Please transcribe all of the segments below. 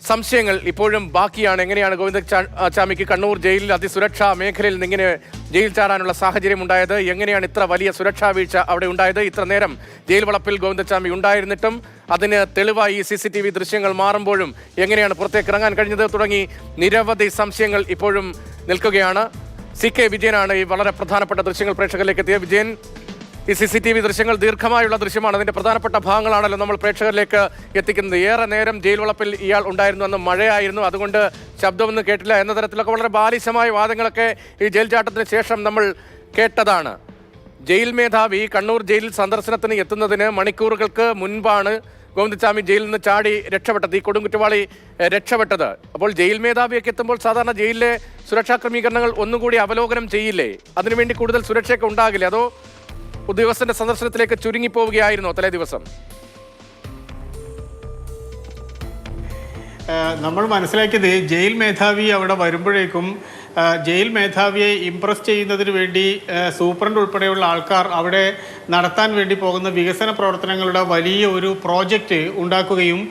സംശയങ്ങൾ ഇപ്പോഴും ബാക്കിയാണ്. എങ്ങനെയാണ് ഗോവിന്ദചാമിക്ക് കണ്ണൂർ ജയിലിൽ അതിസുരക്ഷാ മേഖലയിൽ നിന്ന് ഇങ്ങനെ ജയിൽ ചാടാനുള്ള സാഹചര്യം ഉണ്ടായത്? എങ്ങനെയാണ് ഇത്ര വലിയ സുരക്ഷാ വീഴ്ച അവിടെ ഉണ്ടായത്? ഇത്ര നേരം ജയിൽ വളപ്പിൽ ഗോവിന്ദചാമി ഉണ്ടായിരുന്നിട്ടും അതിന് തെളിവായി CCTV ദൃശ്യങ്ങൾ മാറുമ്പോഴും എങ്ങനെയാണ് പുറത്തേക്ക് ഇറങ്ങാൻ കഴിഞ്ഞത്? തുടങ്ങി നിരവധി സംശയങ്ങൾ ഇപ്പോഴും നിൽക്കുകയാണ്. CK വിജയനാണ് ഈ വളരെ പ്രധാനപ്പെട്ട ദൃശ്യങ്ങൾ പ്രേക്ഷകരിലേക്ക് എത്തിയ. വിജയൻ, ഈ CCTV ദൃശ്യങ്ങൾ ദീർഘമായുള്ള ദൃശ്യമാണ്. അതിന്റെ പ്രധാനപ്പെട്ട ഭാഗങ്ങളാണല്ലോ നമ്മൾ പ്രേക്ഷകരിലേക്ക് എത്തിക്കുന്നത്. ഏറെ നേരം ജയിൽ വളപ്പിൽ ഇയാൾ ഉണ്ടായിരുന്നു, അന്ന് മഴയായിരുന്നു, അതുകൊണ്ട് ശബ്ദമൊന്നും കേട്ടില്ല എന്ന തരത്തിലൊക്കെ വളരെ ബാലിശമായ വാദങ്ങളൊക്കെ ഈ ജയിൽ ചാട്ടത്തിന് ശേഷം നമ്മൾ കേട്ടതാണ്. ജയിൽ മേധാവി കണ്ണൂർ ജയിലിൽ സന്ദർശനത്തിന് എത്തുന്നതിന് മണിക്കൂറുകൾക്ക് മുൻപാണ് ഗോവിന്ദചാമി ജയിലിൽ നിന്ന് ചാടി രക്ഷപ്പെട്ടത്, ഈ കൊടുങ്കുറ്റവാളി രക്ഷപ്പെട്ടത്. അപ്പോൾ ജയിൽ മേധാവിയൊക്കെ എത്തുമ്പോൾ സാധാരണ ജയിലിലെ സുരക്ഷാ ക്രമീകരണങ്ങൾ ഒന്നുകൂടി അവലോകനം ചെയ്യില്ലേ? അതിനുവേണ്ടി കൂടുതൽ സുരക്ഷയൊക്കെ ഉണ്ടാകില്ലേ? അതോ ഉദ്യോഗസ്ഥന്റെ സന്ദർശനത്തിലേക്ക് ചുരുങ്ങിപ്പോവുകയായിരുന്നോ തലേ ദിവസം? നമ്മൾ മനസ്സിലാക്കിയത് ജയിൽ മേധാവി അവിടെ വരുമ്പോഴേക്കും ജയിൽ മേധാവിയെ ഇംപ്രസ് ചെയ്യുന്നതിന് വേണ്ടി സൂപ്രണ്ട് ഉൾപ്പെടെയുള്ള ആൾക്കാർ അവിടെ നടത്താൻ വേണ്ടി പോകുന്ന വികസന പ്രവർത്തനങ്ങളുടെ വലിയ ഒരു പ്രോജക്റ്റ് ഉണ്ടാക്കുകയും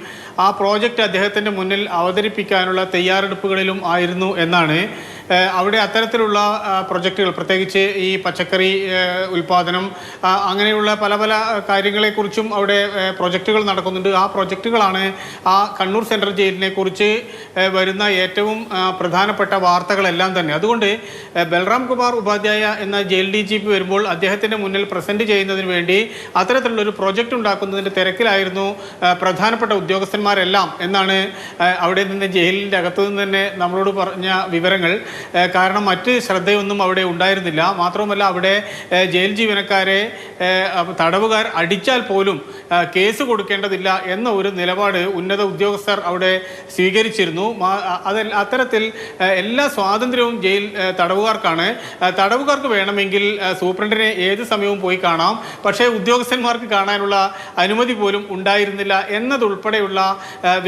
ആ പ്രോജക്റ്റ് അദ്ദേഹത്തിൻ്റെ മുന്നിൽ അവതരിപ്പിക്കാനുള്ള തയ്യാറെടുപ്പുകളിലും ആയിരുന്നു എന്നാണ്. അവിടെ അത്തരത്തിലുള്ള പ്രൊജക്റ്റുകൾ, പ്രത്യേകിച്ച് ഈ പച്ചക്കറി ഉൽപ്പാദനം, അങ്ങനെയുള്ള പല പല കാര്യങ്ങളെക്കുറിച്ചും അവിടെ പ്രൊജക്റ്റുകൾ നടക്കുന്നുണ്ട്. ആ പ്രൊജക്റ്റുകളാണ് ആ കണ്ണൂർ സെൻട്രൽ ജയിലിനെ കുറിച്ച് വരുന്ന ഏറ്റവും പ്രധാനപ്പെട്ട വാർത്തകളെല്ലാം തന്നെ. അതുകൊണ്ട് ബൽറാം കുമാർ ഉപാധ്യായ എന്ന ജയിൽ DGP വരുമ്പോൾ അദ്ദേഹത്തിൻ്റെ മുന്നിൽ പ്രസൻറ്റ് ചെയ്യുന്നതിന് വേണ്ടി അത്തരത്തിലുള്ളൊരു പ്രൊജക്റ്റ് ഉണ്ടാക്കുന്നതിൻ്റെ തിരക്കിലായിരുന്നു പ്രധാനപ്പെട്ട ഉദ്യോഗസ്ഥന്മാരെല്ലാം എന്നാണ് അവിടെ നിന്ന് ജയിലിൻ്റെ അകത്തു നിന്ന് തന്നെ നമ്മളോട് പറഞ്ഞ വിവരങ്ങൾ. കാരണം മറ്റ് ശ്രദ്ധയൊന്നും അവിടെ ഉണ്ടായിരുന്നില്ല. മാത്രവുമല്ല, അവിടെ ജയിൽ ജീവനക്കാരെ തടവുകാർ അടിച്ചാൽ പോലും കേസ് എന്ന ഒരു നിലപാട് ഉന്നത ഉദ്യോഗസ്ഥർ അവിടെ സ്വീകരിച്ചിരുന്നു. അത്തരത്തിൽ എല്ലാ സ്വാതന്ത്ര്യവും ജയിൽ തടവുകാർക്കാണ്. തടവുകാർക്ക് വേണമെങ്കിൽ സൂപ്രണ്ടിനെ ഏത് സമയവും പോയി കാണാം, പക്ഷേ ഉദ്യോഗസ്ഥന്മാർക്ക് കാണാനുള്ള അനുമതി പോലും ഉണ്ടായിരുന്നില്ല എന്നതുൾപ്പെടെയുള്ള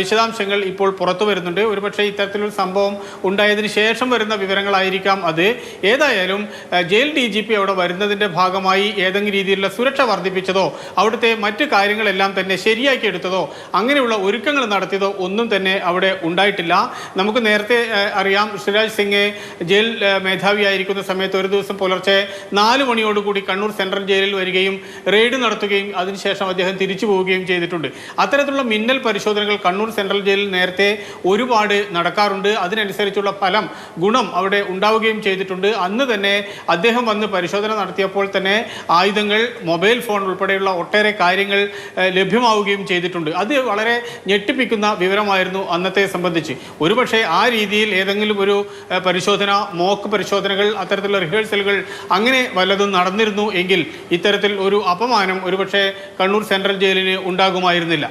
വിശദാംശങ്ങൾ ഇപ്പോൾ പുറത്തു വരുന്നുണ്ട്. ഒരുപക്ഷെ ഇത്തരത്തിലൊരു സംഭവം ഉണ്ടായതിനു ശേഷം വരുന്ന വിവരങ്ങളായിരിക്കാം അത്. ഏതായാലും ജയിൽ DGP അവിടെ വരുന്നതിൻ്റെ ഭാഗമായി ഏതെങ്കിലും രീതിയിലുള്ള സുരക്ഷ വർദ്ധിപ്പിച്ചതോ അവിടുത്തെ മറ്റു കാര്യങ്ങളെല്ലാം തന്നെ ശരിയാക്കി എടുത്തതോ അങ്ങനെയുള്ള ഒരുക്കങ്ങൾ നടത്തിയതോ ഒന്നും തന്നെ അവിടെ ഉണ്ടായിട്ടില്ല. നമുക്ക് നേരത്തെ അറിയാം, ഋഷിരാജ് സിംഗ് ജയിൽ മേധാവിയായിരിക്കുന്ന സമയത്ത് ഒരു ദിവസം പുലർച്ചെ 4 മണിയോടുകൂടി കണ്ണൂർ സെൻട്രൽ ജയിലിൽ വരികയും റെയ്ഡ് നടത്തുകയും അതിനുശേഷം അദ്ദേഹം തിരിച്ചു പോവുകയും ചെയ്തിട്ടുണ്ട്. അത്തരത്തിലുള്ള മിന്നൽ പരിശോധനകൾ കണ്ണൂർ സെൻട്രൽ ജയിലിൽ നേരത്തെ ഒരുപാട് നടക്കാറുണ്ട്. അതിനനുസരിച്ചുള്ള ഫലം, ഗുണം അവിടെ ഉണ്ടാവുകയും ചെയ്തിട്ടുണ്ട്. അന്ന് തന്നെ അദ്ദേഹം വന്ന് പരിശോധന നടത്തിയപ്പോൾ തന്നെ ആയുധങ്ങൾ, മൊബൈൽ ഫോൺ ഉൾപ്പെടെയുള്ള ഒട്ടേറെ കാര്യങ്ങൾ ലഭ്യമാവുകയും ചെയ്തിട്ടുണ്ട്. അത് വളരെ ഞെട്ടിപ്പിക്കുന്ന വിവരമായിരുന്നു അന്നത്തെ സംബന്ധിച്ച്. ഒരുപക്ഷെ ആ രീതിയിൽ ഏതെങ്കിലും ഒരു പരിശോധന, മോക്ക് പരിശോധനകൾ, അത്തരത്തിലുള്ള റിഹേഴ്സലുകൾ അങ്ങനെ വല്ലതും നടന്നിരുന്നു എങ്കിൽ ഇത്തരത്തിൽ ഒരു അപമാനം ഒരുപക്ഷെ കണ്ണൂർ സെൻട്രൽ ജയിലിന് ഉണ്ടാകുമായിരുന്നില്ല.